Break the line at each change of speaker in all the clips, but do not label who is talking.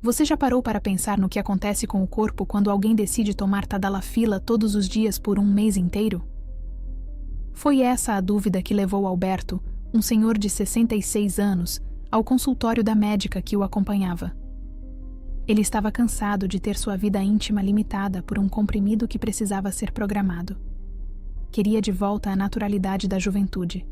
Você já parou para pensar no que acontece com o corpo quando alguém decide tomar tadalafila todos os dias por um mês inteiro? Foi essa a dúvida que levou Alberto, um senhor de 66 anos, ao consultório da médica que o acompanhava. Ele estava cansado de ter sua vida íntima limitada por um comprimido que precisava ser programado. Queria de volta a naturalidade da juventude,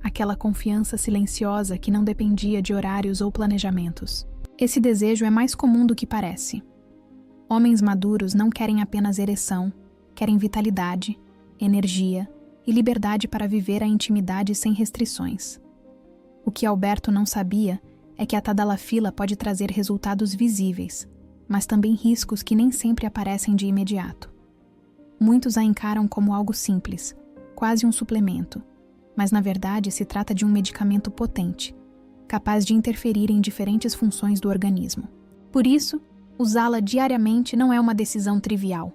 aquela confiança silenciosa que não dependia de horários ou planejamentos. Esse desejo é mais comum do que parece. Homens maduros não querem apenas ereção, querem vitalidade, energia e liberdade para viver a intimidade sem restrições. O que Alberto não sabia é que a tadalafila pode trazer resultados visíveis, mas também riscos que nem sempre aparecem de imediato. Muitos a encaram como algo simples, quase um suplemento, mas na verdade se trata de um medicamento potente, capaz de interferir em diferentes funções do organismo. Por isso, usá-la diariamente não é uma decisão trivial.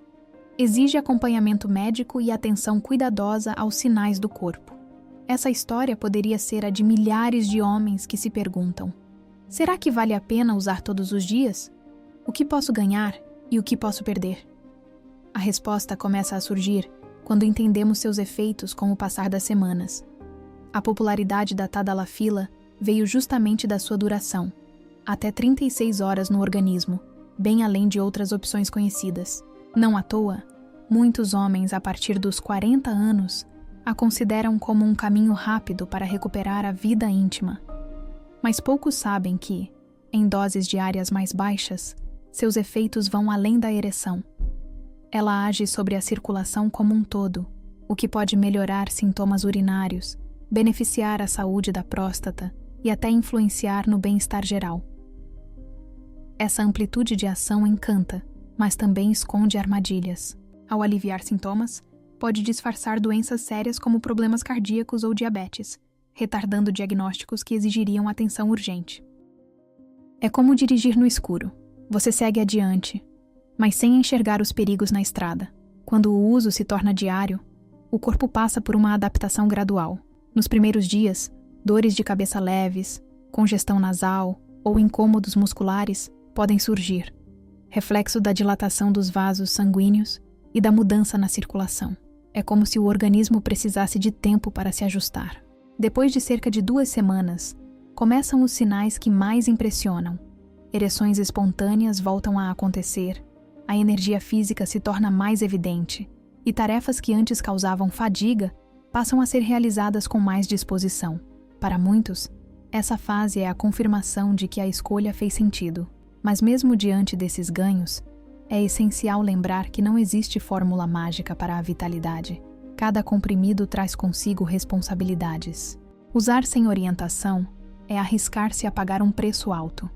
Exige acompanhamento médico e atenção cuidadosa aos sinais do corpo. Essa história poderia ser a de milhares de homens que se perguntam: será que vale a pena usar todos os dias? O que posso ganhar e o que posso perder? A resposta começa a surgir quando entendemos seus efeitos com o passar das semanas. A popularidade da tadalafila veio justamente da sua duração, até 36 horas no organismo, bem além de outras opções conhecidas. Não à toa, muitos homens a partir dos 40 anos a consideram como um caminho rápido para recuperar a vida íntima. Mas poucos sabem que, em doses diárias mais baixas, seus efeitos vão além da ereção. Ela age sobre a circulação como um todo, o que pode melhorar sintomas urinários, beneficiar a saúde da próstata e até influenciar no bem-estar geral. Essa amplitude de ação encanta, mas também esconde armadilhas. Ao aliviar sintomas, pode disfarçar doenças sérias como problemas cardíacos ou diabetes, retardando diagnósticos que exigiriam atenção urgente. É como dirigir no escuro. Você segue adiante, mas sem enxergar os perigos na estrada. Quando o uso se torna diário, o corpo passa por uma adaptação gradual. Nos primeiros dias, dores de cabeça leves, congestão nasal ou incômodos musculares podem surgir, reflexo da dilatação dos vasos sanguíneos e da mudança na circulação. É como se o organismo precisasse de tempo para se ajustar. Depois de cerca de 2 semanas, começam os sinais que mais impressionam. Ereções espontâneas voltam a acontecer, a energia física se torna mais evidente, e tarefas que antes causavam fadiga passam a ser realizadas com mais disposição. Para muitos, essa fase é a confirmação de que a escolha fez sentido. Mas mesmo diante desses ganhos, é essencial lembrar que não existe fórmula mágica para a vitalidade. Cada comprimido traz consigo responsabilidades. Usar sem orientação é arriscar-se a pagar um preço alto.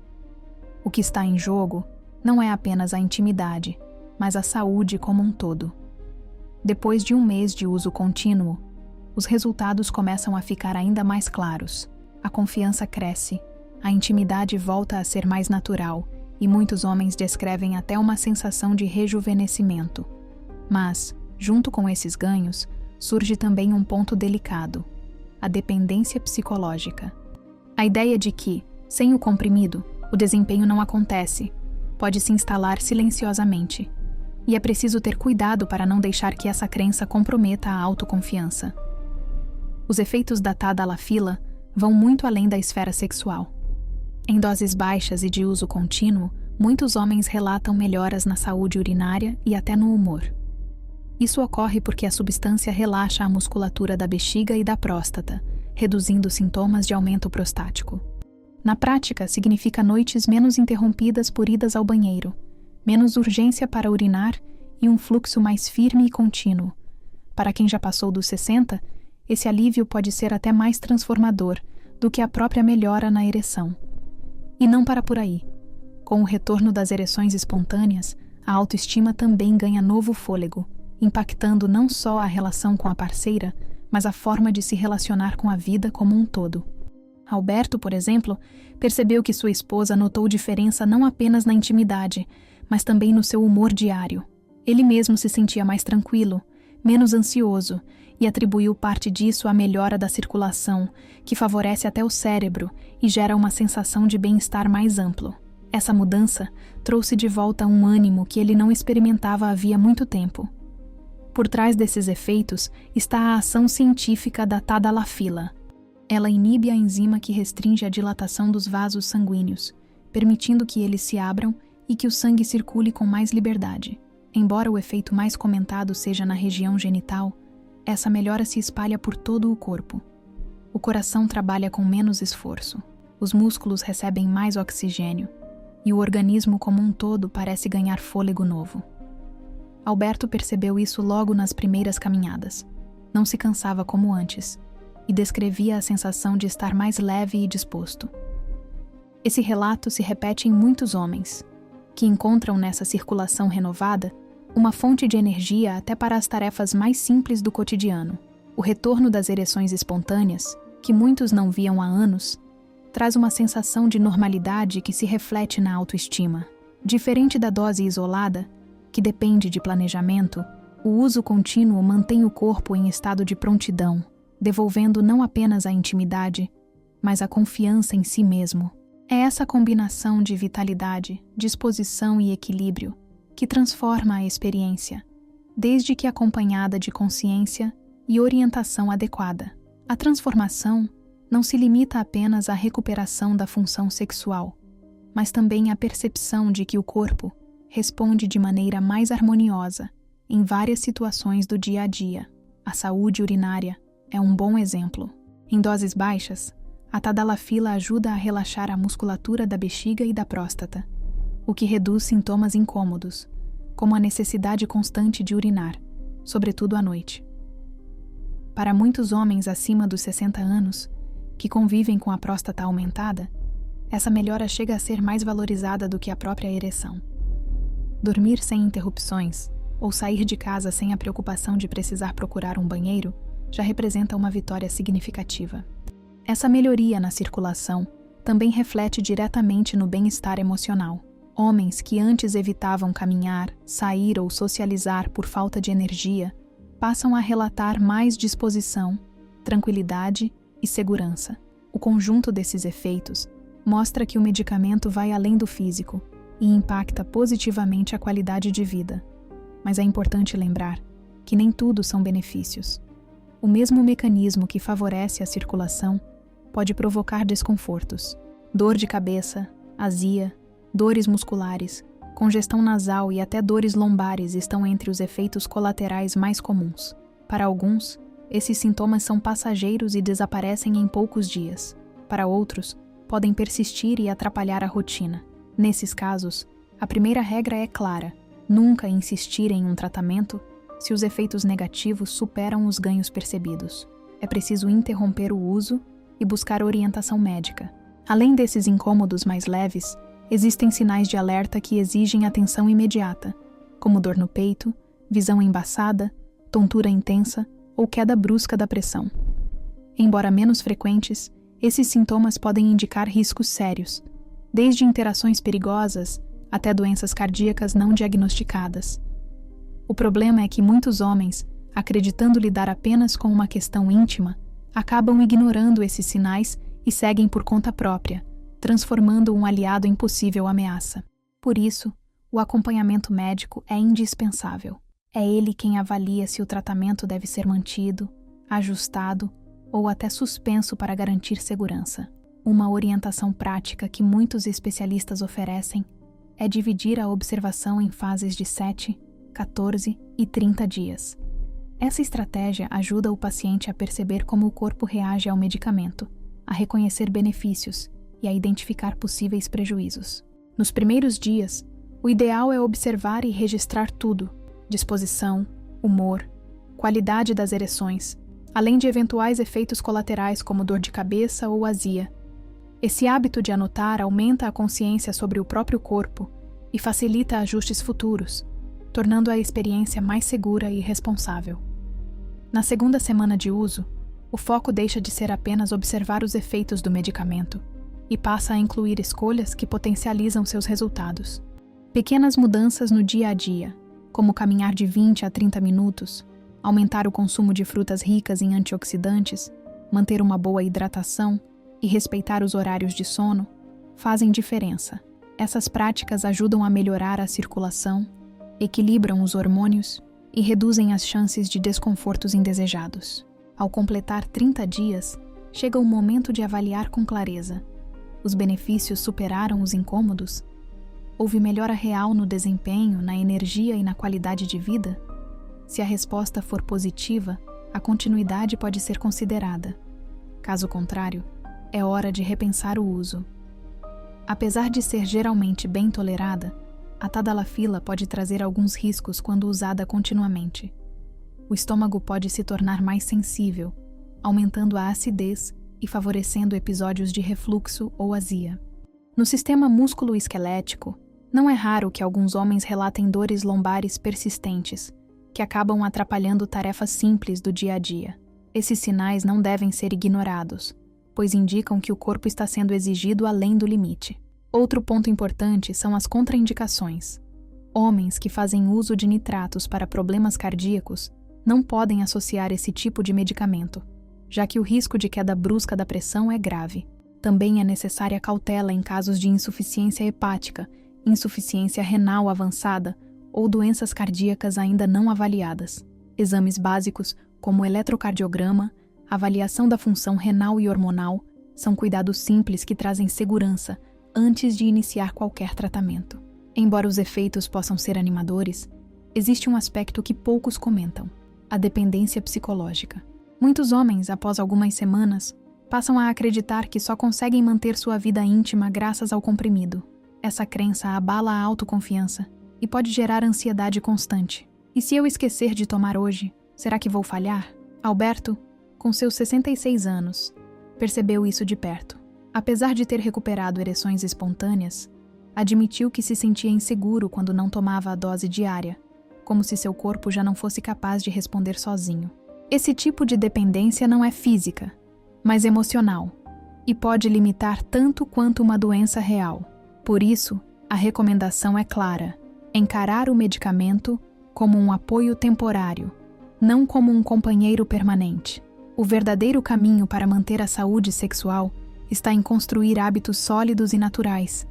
O que está em jogo não é apenas a intimidade, mas a saúde como um todo. Depois de um mês de uso contínuo, os resultados começam a ficar ainda mais claros. A confiança cresce, a intimidade volta a ser mais natural e muitos homens descrevem até uma sensação de rejuvenescimento. Mas, junto com esses ganhos, surge também um ponto delicado: a dependência psicológica. A ideia de que, sem o comprimido, o desempenho não acontece, pode se instalar silenciosamente. E é preciso ter cuidado para não deixar que essa crença comprometa a autoconfiança. Os efeitos da tadalafila vão muito além da esfera sexual. Em doses baixas e de uso contínuo, muitos homens relatam melhoras na saúde urinária e até no humor. Isso ocorre porque a substância relaxa a musculatura da bexiga e da próstata, reduzindo sintomas de aumento prostático. Na prática, significa noites menos interrompidas por idas ao banheiro, menos urgência para urinar e um fluxo mais firme e contínuo. Para quem já passou dos 60, esse alívio pode ser até mais transformador do que a própria melhora na ereção. E não para por aí. Com o retorno das ereções espontâneas, a autoestima também ganha novo fôlego, impactando não só a relação com a parceira, mas a forma de se relacionar com a vida como um todo. Alberto, por exemplo, percebeu que sua esposa notou diferença não apenas na intimidade, mas também no seu humor diário. Ele mesmo se sentia mais tranquilo, menos ansioso, e atribuiu parte disso à melhora da circulação, que favorece até o cérebro e gera uma sensação de bem-estar mais amplo. Essa mudança trouxe de volta um ânimo que ele não experimentava havia muito tempo. Por trás desses efeitos está a ação científica da tadalafila. Ela inibe a enzima que restringe a dilatação dos vasos sanguíneos, permitindo que eles se abram e que o sangue circule com mais liberdade. Embora o efeito mais comentado seja na região genital, essa melhora se espalha por todo o corpo. O coração trabalha com menos esforço, os músculos recebem mais oxigênio e o organismo como um todo parece ganhar fôlego novo. Alberto percebeu isso logo nas primeiras caminhadas. Não se cansava como antes e descrevia a sensação de estar mais leve e disposto. Esse relato se repete em muitos homens, que encontram nessa circulação renovada uma fonte de energia até para as tarefas mais simples do cotidiano. O retorno das ereções espontâneas, que muitos não viam há anos, traz uma sensação de normalidade que se reflete na autoestima. Diferente da dose isolada, que depende de planejamento, o uso contínuo mantém o corpo em estado de prontidão, devolvendo não apenas a intimidade, mas a confiança em si mesmo. É essa combinação de vitalidade, disposição e equilíbrio que transforma a experiência, desde que acompanhada de consciência e orientação adequada. A transformação não se limita apenas à recuperação da função sexual, mas também à percepção de que o corpo responde de maneira mais harmoniosa em várias situações do dia a dia. A saúde urinária é um bom exemplo. Em doses baixas, a tadalafila ajuda a relaxar a musculatura da bexiga e da próstata, o que reduz sintomas incômodos, como a necessidade constante de urinar, sobretudo à noite. Para muitos homens acima dos 60 anos, que convivem com a próstata aumentada, essa melhora chega a ser mais valorizada do que a própria ereção. Dormir sem interrupções, ou sair de casa sem a preocupação de precisar procurar um banheiro, já representa uma vitória significativa. Essa melhoria na circulação também reflete diretamente no bem-estar emocional. Homens que antes evitavam caminhar, sair ou socializar por falta de energia, passam a relatar mais disposição, tranquilidade e segurança. O conjunto desses efeitos mostra que o medicamento vai além do físico e impacta positivamente a qualidade de vida. Mas é importante lembrar que nem tudo são benefícios. O mesmo mecanismo que favorece a circulação pode provocar desconfortos. Dor de cabeça, azia, dores musculares, congestão nasal e até dores lombares estão entre os efeitos colaterais mais comuns. Para alguns, esses sintomas são passageiros e desaparecem em poucos dias. Para outros, podem persistir e atrapalhar a rotina. Nesses casos, a primeira regra é clara: nunca insistir em um tratamento se os efeitos negativos superam os ganhos percebidos. É preciso interromper o uso e buscar orientação médica. Além desses incômodos mais leves, existem sinais de alerta que exigem atenção imediata, como dor no peito, visão embaçada, tontura intensa ou queda brusca da pressão. Embora menos frequentes, esses sintomas podem indicar riscos sérios, desde interações perigosas até doenças cardíacas não diagnosticadas. O problema é que muitos homens, acreditando lidar apenas com uma questão íntima, acabam ignorando esses sinais e seguem por conta própria, transformando um aliado em possível ameaça. Por isso, o acompanhamento médico é indispensável. É ele quem avalia se o tratamento deve ser mantido, ajustado ou até suspenso para garantir segurança. Uma orientação prática que muitos especialistas oferecem é dividir a observação em fases de 7, 14 e 30 dias. Essa estratégia ajuda o paciente a perceber como o corpo reage ao medicamento, a reconhecer benefícios e a identificar possíveis prejuízos. Nos primeiros dias, o ideal é observar e registrar tudo: disposição, humor, qualidade das ereções, além de eventuais efeitos colaterais como dor de cabeça ou azia. Esse hábito de anotar aumenta a consciência sobre o próprio corpo e facilita ajustes futuros, tornando a experiência mais segura e responsável. Na segunda semana de uso, o foco deixa de ser apenas observar os efeitos do medicamento e passa a incluir escolhas que potencializam seus resultados. Pequenas mudanças no dia a dia, como caminhar de 20 a 30 minutos, aumentar o consumo de frutas ricas em antioxidantes, manter uma boa hidratação e respeitar os horários de sono, fazem diferença. Essas práticas ajudam a melhorar a circulação, equilibram os hormônios e reduzem as chances de desconfortos indesejados. Ao completar 30 dias, chega o momento de avaliar com clareza. Os benefícios superaram os incômodos? Houve melhora real no desempenho, na energia e na qualidade de vida? Se a resposta for positiva, a continuidade pode ser considerada. Caso contrário, é hora de repensar o uso. Apesar de ser geralmente bem tolerada, a tadalafila pode trazer alguns riscos quando usada continuamente. O estômago pode se tornar mais sensível, aumentando a acidez e favorecendo episódios de refluxo ou azia. No sistema músculo-esquelético, não é raro que alguns homens relatem dores lombares persistentes, que acabam atrapalhando tarefas simples do dia a dia. Esses sinais não devem ser ignorados, pois indicam que o corpo está sendo exigido além do limite. Outro ponto importante são as contraindicações. Homens que fazem uso de nitratos para problemas cardíacos não podem associar esse tipo de medicamento, já que o risco de queda brusca da pressão é grave. Também é necessária cautela em casos de insuficiência hepática, insuficiência renal avançada ou doenças cardíacas ainda não avaliadas. Exames básicos, como eletrocardiograma, avaliação da função renal e hormonal, são cuidados simples que trazem segurança antes de iniciar qualquer tratamento. Embora os efeitos possam ser animadores, existe um aspecto que poucos comentam: a dependência psicológica. Muitos homens, após algumas semanas, passam a acreditar que só conseguem manter sua vida íntima graças ao comprimido. Essa crença abala a autoconfiança e pode gerar ansiedade constante. E se eu esquecer de tomar hoje, será que vou falhar? Alberto, com seus 66 anos, percebeu isso de perto. Apesar de ter recuperado ereções espontâneas, admitiu que se sentia inseguro quando não tomava a dose diária, como se seu corpo já não fosse capaz de responder sozinho. Esse tipo de dependência não é física, mas emocional, e pode limitar tanto quanto uma doença real. Por isso, a recomendação é clara: encarar o medicamento como um apoio temporário, não como um companheiro permanente. O verdadeiro caminho para manter a saúde sexual está em construir hábitos sólidos e naturais,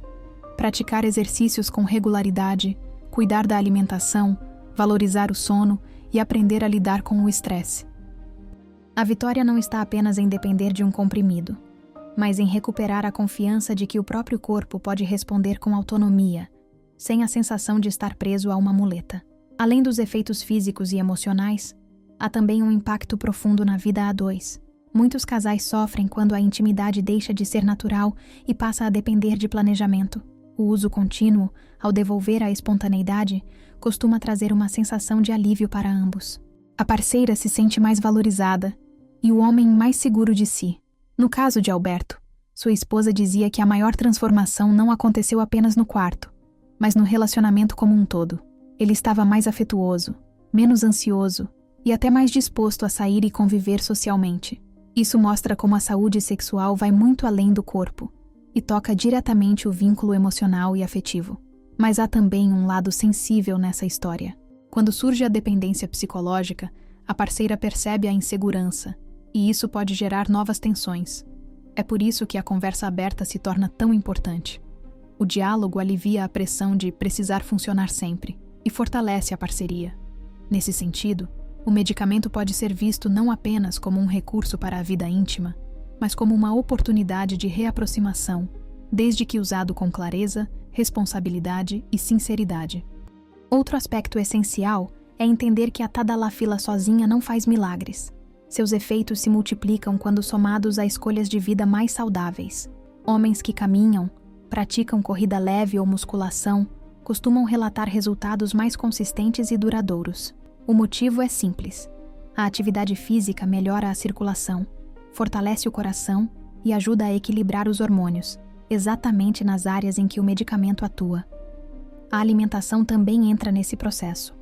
praticar exercícios com regularidade, cuidar da alimentação, valorizar o sono e aprender a lidar com o estresse. A vitória não está apenas em depender de um comprimido, mas em recuperar a confiança de que o próprio corpo pode responder com autonomia, sem a sensação de estar preso a uma muleta. Além dos efeitos físicos e emocionais, há também um impacto profundo na vida a dois. Muitos casais sofrem quando a intimidade deixa de ser natural e passa a depender de planejamento. O uso contínuo, ao devolver a espontaneidade, costuma trazer uma sensação de alívio para ambos. A parceira se sente mais valorizada e o homem mais seguro de si. No caso de Alberto, sua esposa dizia que a maior transformação não aconteceu apenas no quarto, mas no relacionamento como um todo. Ele estava mais afetuoso, menos ansioso e até mais disposto a sair e conviver socialmente. Isso mostra como a saúde sexual vai muito além do corpo e toca diretamente o vínculo emocional e afetivo. Mas há também um lado sensível nessa história. Quando surge a dependência psicológica, a parceira percebe a insegurança, e isso pode gerar novas tensões. É por isso que a conversa aberta se torna tão importante. O diálogo alivia a pressão de precisar funcionar sempre e fortalece a parceria. Nesse sentido, o medicamento pode ser visto não apenas como um recurso para a vida íntima, mas como uma oportunidade de reaproximação, desde que usado com clareza, responsabilidade e sinceridade. Outro aspecto essencial é entender que a tadalafila sozinha não faz milagres. Seus efeitos se multiplicam quando somados a escolhas de vida mais saudáveis. Homens que caminham, praticam corrida leve ou musculação, costumam relatar resultados mais consistentes e duradouros. O motivo é simples. A atividade física melhora a circulação, fortalece o coração e ajuda a equilibrar os hormônios, exatamente nas áreas em que o medicamento atua. A alimentação também entra nesse processo.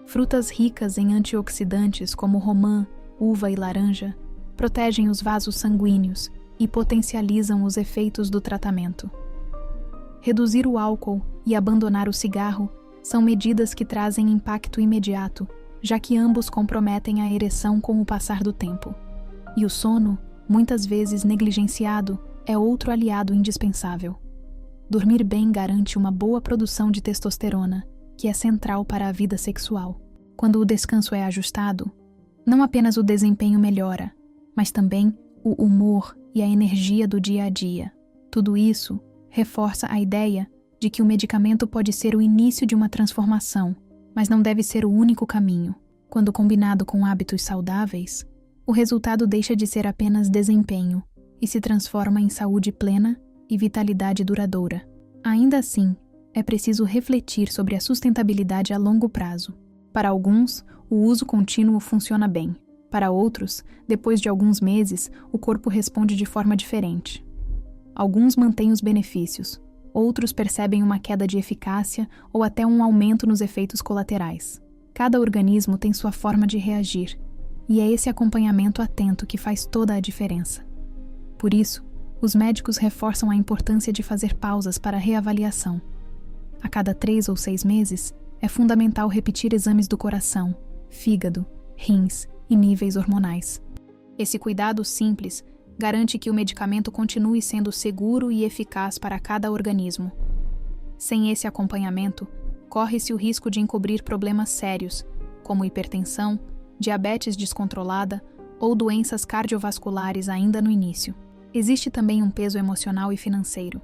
Frutas ricas em antioxidantes como romã, uva e laranja protegem os vasos sanguíneos e potencializam os efeitos do tratamento. Reduzir o álcool e abandonar o cigarro são medidas que trazem impacto imediato, já que ambos comprometem a ereção com o passar do tempo. E o sono, muitas vezes negligenciado, é outro aliado indispensável. dormir bem garante uma boa produção de testosterona, que é central para a vida sexual. Quando o descanso é ajustado, não apenas o desempenho melhora, mas também o humor e a energia do dia a dia. Tudo isso reforça a ideia de que o medicamento pode ser o início de uma transformação, mas não deve ser o único caminho. Quando combinado com hábitos saudáveis, o resultado deixa de ser apenas desempenho e se transforma em saúde plena e vitalidade duradoura. Ainda assim, é preciso refletir sobre a sustentabilidade a longo prazo. Para alguns, o uso contínuo funciona bem. Para outros, depois de alguns meses, o corpo responde de forma diferente. Alguns mantêm os benefícios, outros percebem uma queda de eficácia ou até um aumento nos efeitos colaterais. Cada organismo tem sua forma de reagir, e é esse acompanhamento atento que faz toda a diferença. Por isso, os médicos reforçam a importância de fazer pausas para reavaliação. A cada 3 ou 6 meses, é fundamental repetir exames do coração, fígado, rins e níveis hormonais. Esse cuidado simples garante que o medicamento continue sendo seguro e eficaz para cada organismo. Sem esse acompanhamento, corre-se o risco de encobrir problemas sérios, como hipertensão, diabetes descontrolada ou doenças cardiovasculares ainda no início. Existe também um peso emocional e financeiro.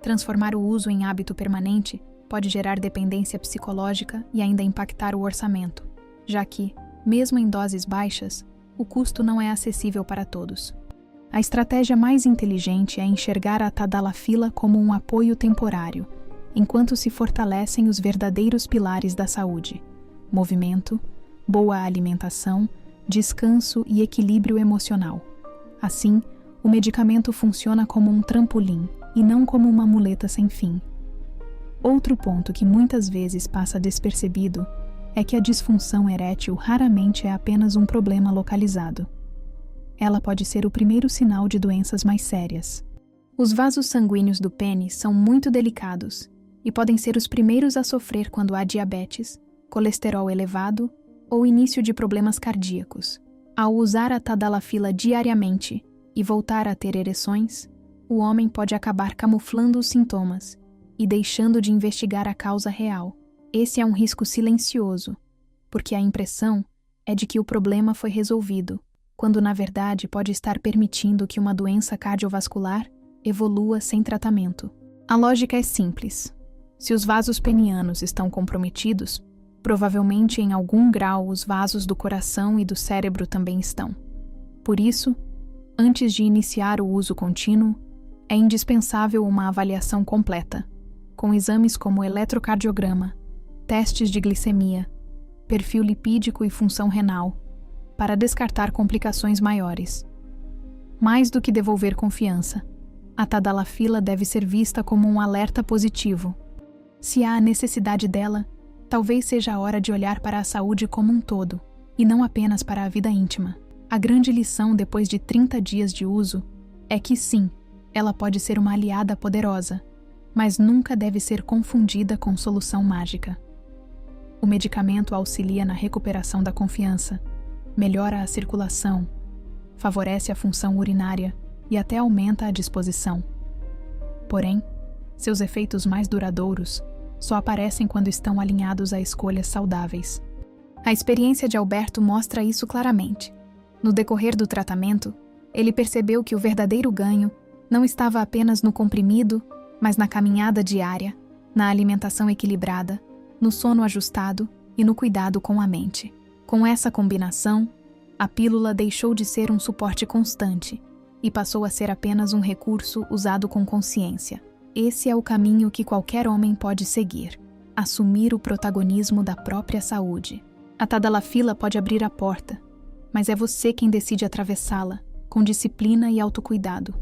Transformar o uso em hábito permanente pode gerar dependência psicológica e ainda impactar o orçamento, já que, mesmo em doses baixas, o custo não é acessível para todos. A estratégia mais inteligente é enxergar a tadalafila como um apoio temporário, enquanto se fortalecem os verdadeiros pilares da saúde: movimento, boa alimentação, descanso e equilíbrio emocional. Assim, o medicamento funciona como um trampolim e não como uma muleta sem fim. Outro ponto que muitas vezes passa despercebido é que a disfunção erétil raramente é apenas um problema localizado. Ela pode ser o primeiro sinal de doenças mais sérias. Os vasos sanguíneos do pênis são muito delicados e podem ser os primeiros a sofrer quando há diabetes, colesterol elevado ou início de problemas cardíacos. Ao usar a tadalafila diariamente e voltar a ter ereções, o homem pode acabar camuflando os sintomas e deixando de investigar a causa real. Esse é um risco silencioso, porque a impressão é de que o problema foi resolvido, quando na verdade pode estar permitindo que uma doença cardiovascular evolua sem tratamento. A lógica é simples. Se os vasos penianos estão comprometidos, provavelmente em algum grau os vasos do coração e do cérebro também estão. Por isso, antes de iniciar o uso contínuo, é indispensável uma avaliação completa, com exames como eletrocardiograma, testes de glicemia, perfil lipídico e função renal, para descartar complicações maiores. Mais do que devolver confiança, a tadalafila deve ser vista como um alerta positivo. Se há a necessidade dela, talvez seja a hora de olhar para a saúde como um todo, e não apenas para a vida íntima. A grande lição depois de 30 dias de uso é que sim, ela pode ser uma aliada poderosa, mas nunca deve ser confundida com solução mágica. O medicamento auxilia na recuperação da confiança, melhora a circulação, favorece a função urinária e até aumenta a disposição. Porém, seus efeitos mais duradouros só aparecem quando estão alinhados a escolhas saudáveis. A experiência de Alberto mostra isso claramente. No decorrer do tratamento, ele percebeu que o verdadeiro ganho não estava apenas no comprimido, mas na caminhada diária, na alimentação equilibrada, no sono ajustado e no cuidado com a mente. Com essa combinação, a pílula deixou de ser um suporte constante e passou a ser apenas um recurso usado com consciência. Esse é o caminho que qualquer homem pode seguir: assumir o protagonismo da própria saúde. A tadalafila pode abrir a porta, mas é você quem decide atravessá-la, com disciplina e autocuidado.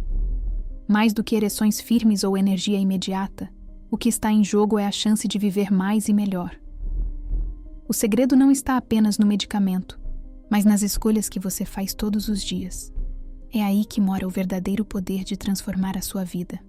Mais do que ereções firmes ou energia imediata, o que está em jogo é a chance de viver mais e melhor. O segredo não está apenas no medicamento, mas nas escolhas que você faz todos os dias. É aí que mora o verdadeiro poder de transformar a sua vida.